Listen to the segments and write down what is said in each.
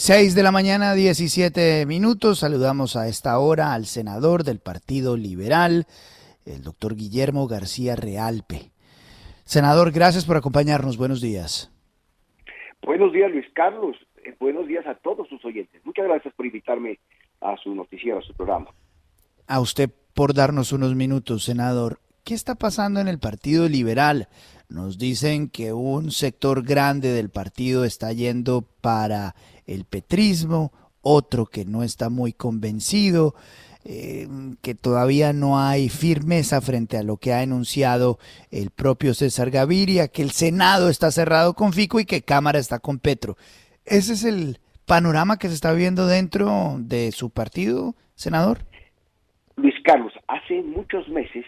6 de la mañana, 17 minutos. Saludamos a esta hora al senador del Partido Liberal, el doctor Guillermo García Realpe. Senador, gracias por acompañarnos. Buenos días. Buenos días, Luis Carlos. Buenos días a todos sus oyentes. Muchas gracias por invitarme a su noticiero, a su programa. A usted por darnos unos minutos, senador. ¿Qué está pasando en el Partido Liberal? Nos dicen que un sector grande del partido está yendo para el petrismo, otro que no está muy convencido, que todavía no hay firmeza frente a lo que ha enunciado el propio César Gaviria, que el Senado está cerrado con Fico y que Cámara está con Petro. ¿Ese es el panorama que se está viendo dentro de su partido, senador? Luis Carlos, hace muchos meses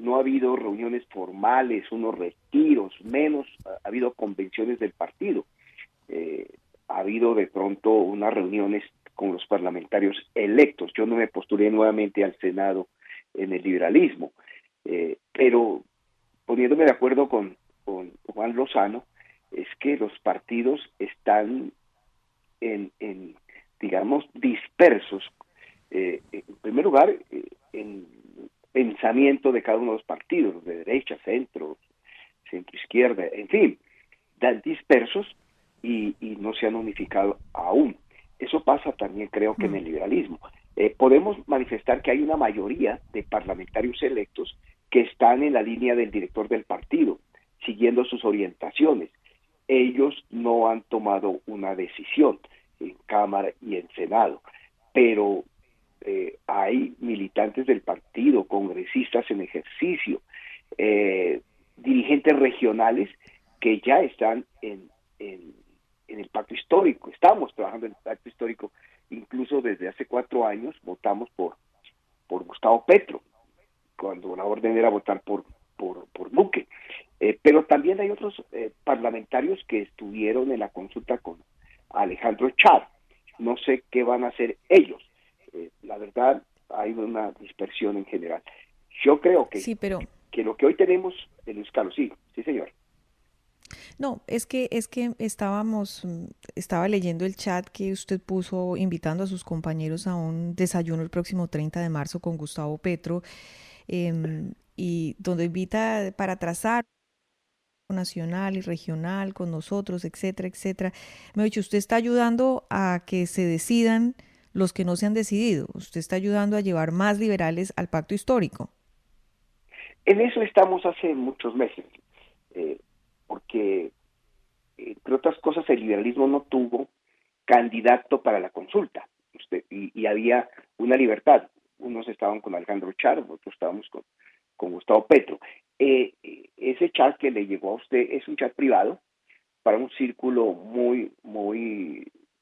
no ha habido reuniones formales, unos retiros, menos ha habido convenciones del partido. Ha habido de pronto unas reuniones con los parlamentarios electos. Yo no me postulé nuevamente al Senado en el liberalismo, pero poniéndome de acuerdo con Juan Lozano, es que los partidos están digamos, dispersos. En primer lugar, en pensamiento de cada uno de los partidos, de derecha, centro izquierda, en fin, están dispersos y no se han unificado aún. Eso pasa también, creo que en el liberalismo. Podemos manifestar que hay una mayoría de parlamentarios electos que están en la línea del director del partido, siguiendo sus orientaciones. Ellos no han tomado una decisión en Cámara y en Senado, pero hay militantes del partido, congresistas en ejercicio, dirigentes regionales que ya están en el pacto histórico. Estamos trabajando en el pacto histórico, incluso desde hace 4 años votamos por Gustavo Petro, cuando la orden era votar por Duque. Pero también hay otros parlamentarios que estuvieron en la consulta con Alejandro Char. No sé qué van a hacer ellos. La verdad, hay una dispersión en general. Yo creo que, Sí, pero que lo que hoy tenemos, Luis Carlos, sí, señor. no, es que estaba leyendo el chat que usted puso invitando a sus compañeros a un desayuno el próximo 30 de marzo con Gustavo Petro, y donde invita para trazar nacional y regional con nosotros, etcétera, etcétera. Me ha dicho, usted está ayudando a que se decidan los que no se han decidido. Usted está ayudando a llevar más liberales al pacto histórico. En eso estamos hace muchos meses, porque, entre otras cosas, el liberalismo no tuvo candidato para la consulta, y había una libertad. Unos estaban con Alejandro Char, otros estábamos con Gustavo Petro. Ese chat que le llegó a usted es un chat privado para un círculo muy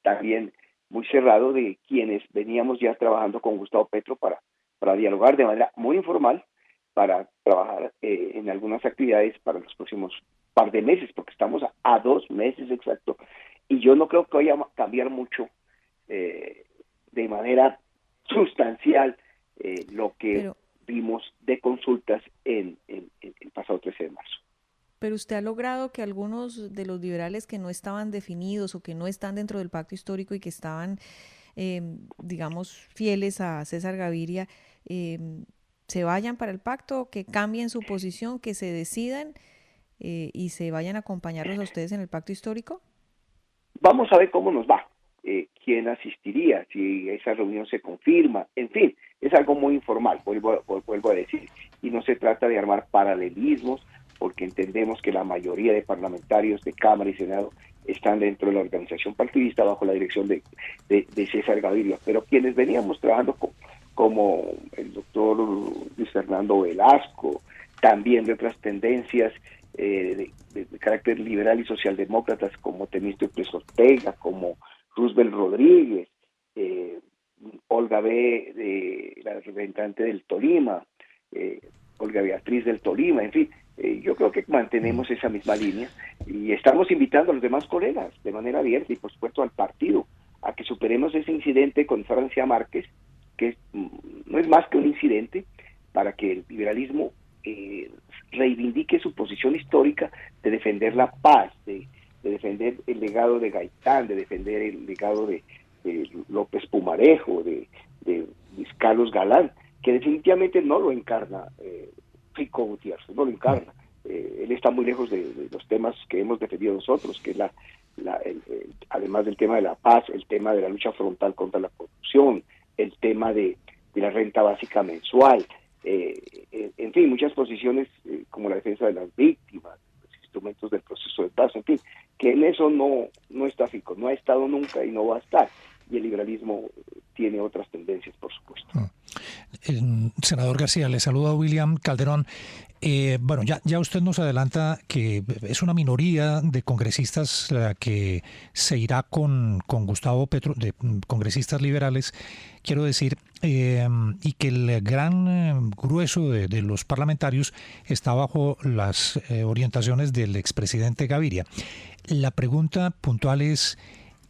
también muy cerrado de quienes veníamos ya trabajando con Gustavo Petro para dialogar de manera muy informal, para trabajar en algunas actividades para los próximos par de meses, porque estamos a 2 meses exacto, y yo no creo que vaya a cambiar mucho de manera sustancial lo que Pero, vimos de consultas en el pasado 13 de marzo. pero usted ha logrado que algunos de los liberales que no estaban definidos o que no están dentro del pacto histórico y que estaban, digamos, fieles a César Gaviria, eh, se vayan para el pacto, que cambien su posición, que se decidan y se vayan a acompañarlos a ustedes en el pacto histórico. Vamos a ver cómo nos va, quién asistiría, si esa reunión se confirma, en fin, es algo muy informal, vuelvo a decir, y no se trata de armar paralelismos, porque entendemos que la mayoría de parlamentarios de Cámara y Senado están dentro de la organización partidista bajo la dirección de César Gaviria, pero quienes veníamos trabajando como el doctor Luis Fernando Velasco, también de otras tendencias de carácter liberal y socialdemócratas como Temístocles Ortega, como Roosevelt Rodríguez, Olga B., la representante del Tolima, Olga Beatriz del Tolima, en fin, yo creo que mantenemos esa misma línea y estamos invitando a los demás colegas de manera abierta y por supuesto al partido a que superemos ese incidente con Francia Márquez, que no es más que un incidente, para que el liberalismo reivindique su posición histórica de defender la paz, de de defender el legado de Gaitán, de defender el legado de López Pumarejo, de Luis Carlos Galán, que definitivamente no lo encarna Fico Gutiérrez, no lo encarna. Él está muy lejos de los temas que hemos defendido nosotros, que es además del tema de la paz, el tema de la lucha frontal contra la corrupción, el tema de la renta básica mensual, en fin, muchas posiciones como la defensa de las víctimas, los instrumentos del proceso de paz, en fin, que en eso no está Fico, no ha estado nunca y no va a estar. Y el liberalismo tiene otras tendencias, por supuesto. Senador García, le saluda William Calderón. Bueno, ya usted nos adelanta que es una minoría de congresistas la que se irá con Gustavo Petro, de congresistas liberales, quiero decir, y que el gran grueso de los parlamentarios está bajo las orientaciones del expresidente Gaviria. La pregunta puntual es: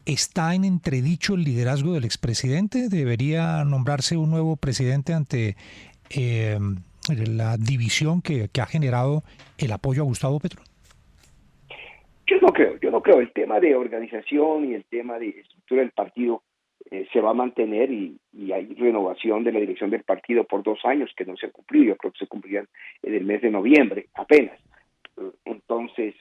¿está en entredicho el liderazgo del expresidente? ¿Debería nombrarse un nuevo presidente ante la división que ha generado el apoyo a Gustavo Petro? Yo no creo. El tema de organización y el tema de estructura del partido se va a mantener y hay renovación de la dirección del partido por 2 años que no se han cumplido. Yo creo que se cumplirán en el mes de noviembre apenas. Entonces,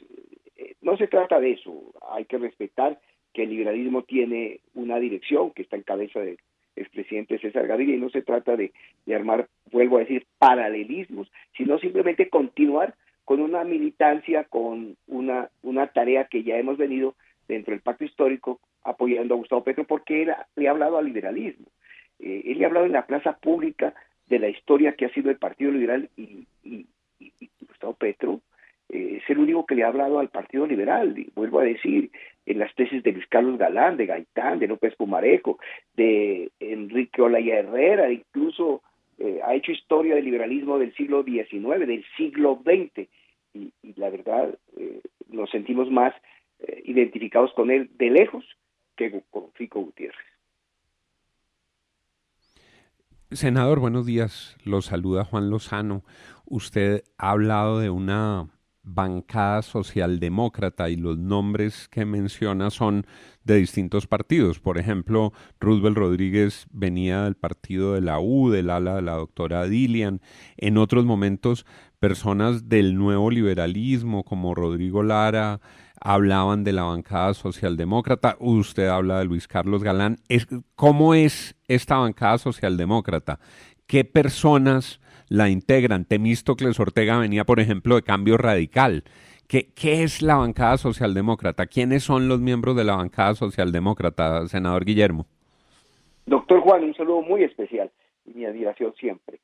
no se trata de eso. Hay que respetar que el liberalismo tiene una dirección que está en cabeza del expresidente César Gaviria, y no se trata de armar, vuelvo a decir, paralelismos, sino simplemente continuar con una militancia, con una tarea que ya hemos venido dentro del pacto histórico apoyando a Gustavo Petro, porque él le ha hablado al liberalismo. Él le ha hablado en la plaza pública de la historia que ha sido el Partido Liberal y Gustavo Petro es el único que le ha hablado al Partido Liberal, y vuelvo a decir, en las tesis de Luis Carlos Galán, de Gaitán, de López Pumarejo, de Enrique Olaya Herrera, incluso ha hecho historia del liberalismo del siglo XIX, del siglo XX, y la verdad nos sentimos más identificados con él de lejos que con Fico Gutiérrez. Senador, buenos días. Lo saluda Juan Lozano. Usted ha hablado de una bancada socialdemócrata y los nombres que menciona son de distintos partidos. Por ejemplo, Roosevelt Rodríguez venía del partido de la U, del ala de la doctora Dilian. En otros momentos, personas del nuevo liberalismo como Rodrigo Lara hablaban de la bancada socialdemócrata. Usted habla de Luis Carlos Galán. ¿Cómo es esta bancada socialdemócrata? ¿Qué personas la integran? Temístocles Ortega venía, por ejemplo, de Cambio Radical. ¿Qué es la bancada socialdemócrata? ¿Quiénes son los miembros de la bancada socialdemócrata, senador Guillermo? Doctor Juan, un saludo muy especial y mi admiración siempre.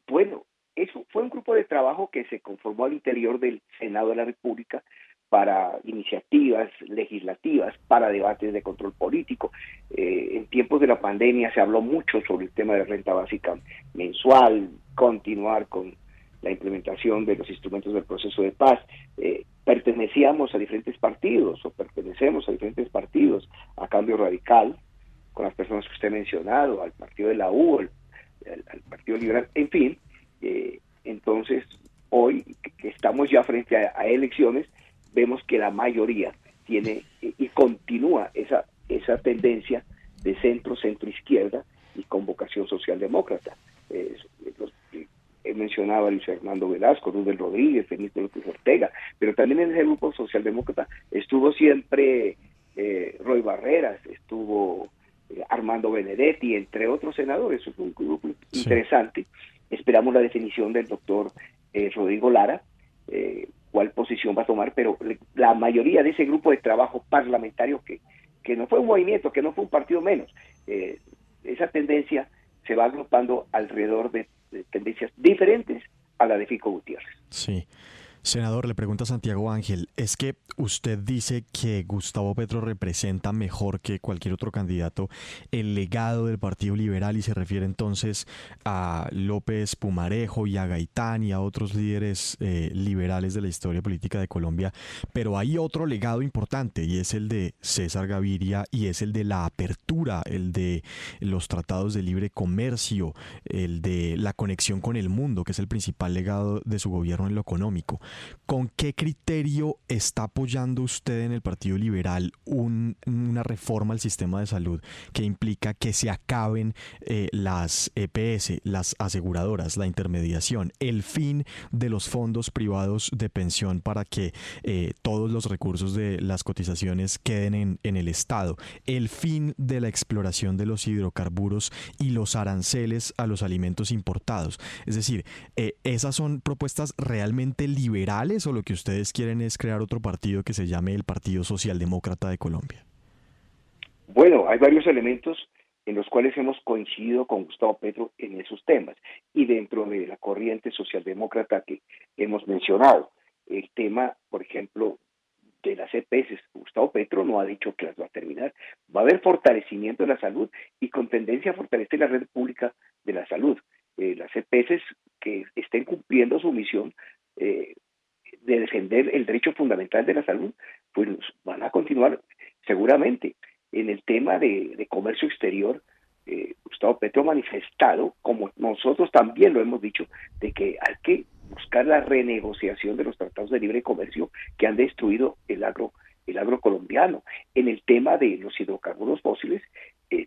Bueno, eso fue un grupo de trabajo que se conformó al interior del Senado de la República para iniciativas legislativas, para debates de control político. En tiempos de la pandemia se habló mucho sobre el tema de renta básica mensual, continuar con la implementación de los instrumentos del proceso de paz. Pertenecemos a diferentes partidos, a Cambio Radical, con las personas que usted ha mencionado, al partido de la U, al Partido Liberal, en fin. Entonces, hoy que estamos ya frente a elecciones, vemos que la mayoría tiene y continúa esa tendencia de centro-izquierda y con vocación socialdemócrata. He mencionado a Luis Fernando Velasco, Roosevelt Rodríguez, Felipe López Ortega, pero también en ese grupo socialdemócrata estuvo siempre Roy Barreras, estuvo Armando Benedetti, entre otros senadores. Es un grupo interesante. Esperamos la definición del doctor Rodrigo Lara, cuál posición va a tomar, pero la mayoría de ese grupo de trabajo parlamentario que no fue un movimiento, que no fue un partido menos, esa tendencia se va agrupando alrededor de tendencias diferentes a la de Fico Gutiérrez. Sí. Senador, le pregunta Santiago Ángel, es que usted dice que Gustavo Petro representa mejor que cualquier otro candidato el legado del Partido Liberal y se refiere entonces a López Pumarejo y a Gaitán y a otros líderes liberales de la historia política de Colombia, pero hay otro legado importante y es el de César Gaviria y es el de la apertura, el de los tratados de libre comercio, el de la conexión con el mundo, que es el principal legado de su gobierno en lo económico. ¿Con qué criterio está apoyando usted en el Partido Liberal una reforma al sistema de salud que implica que se acaben las EPS, las aseguradoras, la intermediación, el fin de los fondos privados de pensión para que todos los recursos de las cotizaciones queden en el Estado, el fin de la exploración de los hidrocarburos y los aranceles a los alimentos importados? Es decir, ¿esas son propuestas realmente liberales o lo que ustedes quieren es crear otro partido que se llame el Partido Socialdemócrata de Colombia? Bueno, hay varios elementos en los cuales hemos coincidido con Gustavo Petro en esos temas y dentro de la corriente socialdemócrata que hemos mencionado. El tema, por ejemplo, de las EPS, Gustavo Petro no ha dicho que las va a terminar. Va a haber fortalecimiento de la salud y con tendencia a fortalecer la red pública de la salud. Las EPS que estén cumpliendo su misión de defender el derecho fundamental de la salud, pues van a continuar seguramente. En el tema de comercio exterior, Gustavo Petro ha manifestado, como nosotros también lo hemos dicho, de que hay que buscar la renegociación de los tratados de libre comercio que han destruido el agro colombiano. En el tema de los hidrocarburos fósiles,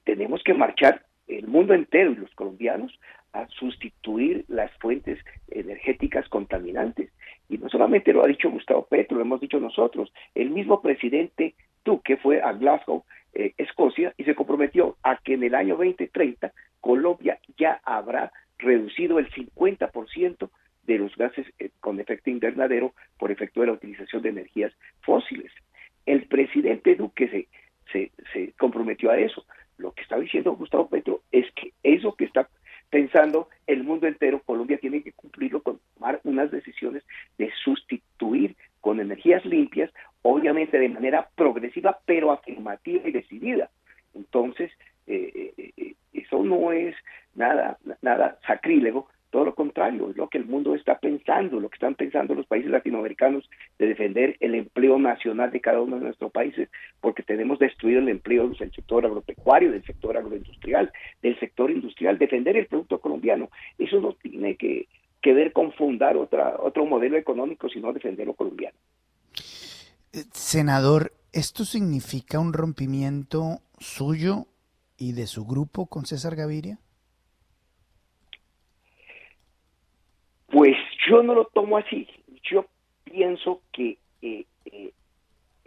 tenemos que marchar el mundo entero y los colombianos a sustituir las fuentes energéticas contaminantes. Y no solamente lo ha dicho Gustavo Petro, lo hemos dicho nosotros. El mismo presidente Duque fue a Glasgow, Escocia, y se comprometió a que en el año 2030 Colombia ya habrá reducido el 50% de los gases con efecto invernadero por efecto de la utilización de energías fósiles. El presidente Duque se comprometió a eso. Lo que está diciendo Gustavo Petro es que eso que está pensando el mundo entero, Colombia tiene que cumplirlo con tomar unas decisiones de sustituir con energías limpias, obviamente de manera progresiva, pero afirmativa y decidida. Entonces, eso no es nada sacrílego, todo lo contrario, es lo que el mundo está pensando, lo que están pensando los países latinoamericanos de defender el empleo nacional de cada uno de nuestros países, porque tenemos destruido el empleo del sector agropecuario, del sector agroindustrial, del sector industrial, defender el producto colombiano. Eso no tiene que ver con fundar otro modelo económico, sino defender lo colombiano. Senador, ¿esto significa un rompimiento suyo y de su grupo con César Gaviria? Pues yo no lo tomo así. Yo pienso que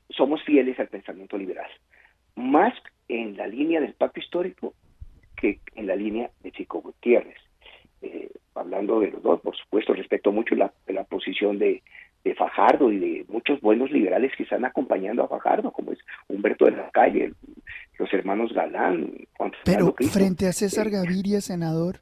somos fieles al pensamiento liberal, más en la línea del pacto histórico que en la línea de Chico Gutiérrez. Hablando de los dos, por supuesto, respeto mucho la posición de Fajardo y de muchos buenos liberales que están acompañando a Fajardo, como es Humberto de la Calle, los hermanos Galán, Juan Fernando Pero Cristo. frente a César Gaviria, senador.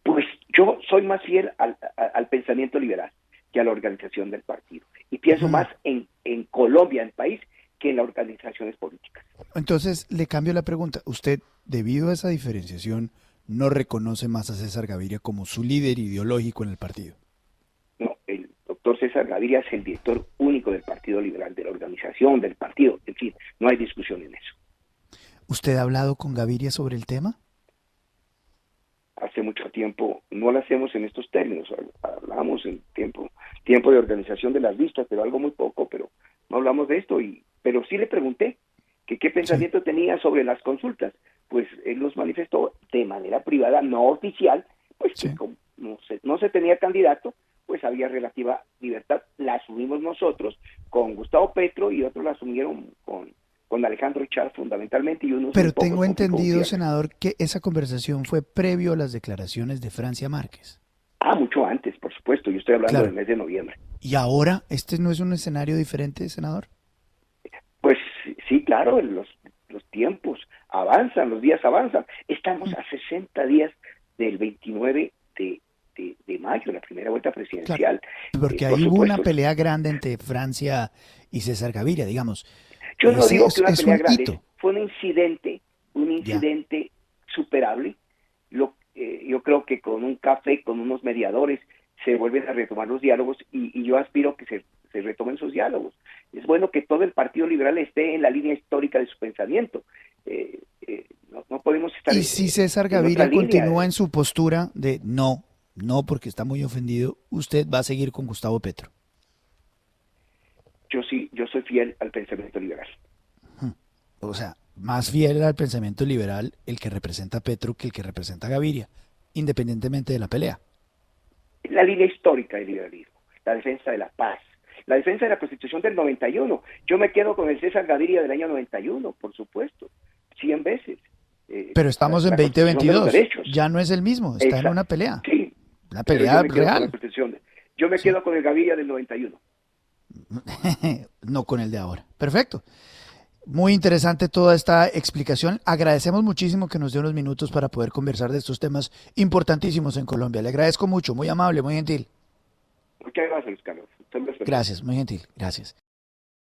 Pues yo soy más fiel al pensamiento liberal que a la organización del partido. Y pienso más en Colombia, el país, que en las organizaciones políticas. Entonces, le cambio la pregunta. ¿Usted, debido a esa diferenciación, no reconoce más a César Gaviria como su líder ideológico en el partido? No, el doctor César Gaviria es el director único del Partido Liberal, de la organización, del partido. En fin, no hay discusión en eso. ¿Usted ha hablado con Gaviria sobre el tema? Hace mucho tiempo no lo hacemos en estos términos, hablamos en tiempo de organización de las listas, pero algo muy poco, pero no hablamos de esto, pero sí le pregunté que qué pensamiento tenía sobre las consultas. Pues él nos manifestó de manera privada, no oficial, pues que como no se tenía candidato, pues había relativa libertad. La asumimos nosotros con Gustavo Petro y otros la asumieron con Alejandro Char fundamentalmente. Pero tengo entendido, senador, que esa conversación fue previo a las declaraciones de Francia Márquez. Mucho antes, por supuesto. Yo estoy hablando del mes de noviembre. ¿Y ahora este no es un escenario diferente, senador? Pues sí, claro, los tiempos avanzan, los días avanzan. Estamos a 60 días del 29 de mayo, la primera vuelta presidencial. Claro, porque ahí hubo una pelea grande entre Francia y César Gaviria, digamos. Yo no digo que una pelea grande, hito. Fue un incidente superable. Yo creo que con un café, con unos mediadores, se vuelven a retomar los diálogos y yo aspiro que se retomen esos diálogos. Es bueno que todo el Partido Liberal esté en la línea histórica de su pensamiento. No podemos estar ¿Y si César Gaviria continúa en su postura de no no porque está muy ofendido, usted va a seguir con Gustavo Petro. Yo soy fiel al pensamiento liberal. O sea, más fiel al pensamiento liberal el que representa a Petro que el que representa a Gaviria, independientemente de la pelea. La línea histórica del liberalismo, la defensa de la paz, la defensa de la Constitución del 91. Yo me quedo con el César Gaviria del año 91, por supuesto, 100 veces. Pero estamos en la Constitución de los 2022, derechos. ya no es el mismo, está en una pelea. Sí, Una pero pelea yo me quedo con la real. Constitución. Yo me quedo con el Gaviria del 91. No con el de ahora. Perfecto. Muy interesante toda esta explicación. Agradecemos muchísimo que nos dé unos minutos para poder conversar de estos temas importantísimos en Colombia. Le agradezco mucho, muy amable, muy gentil. Muchas gracias, Carlos. Gracias, muy gentil. Gracias.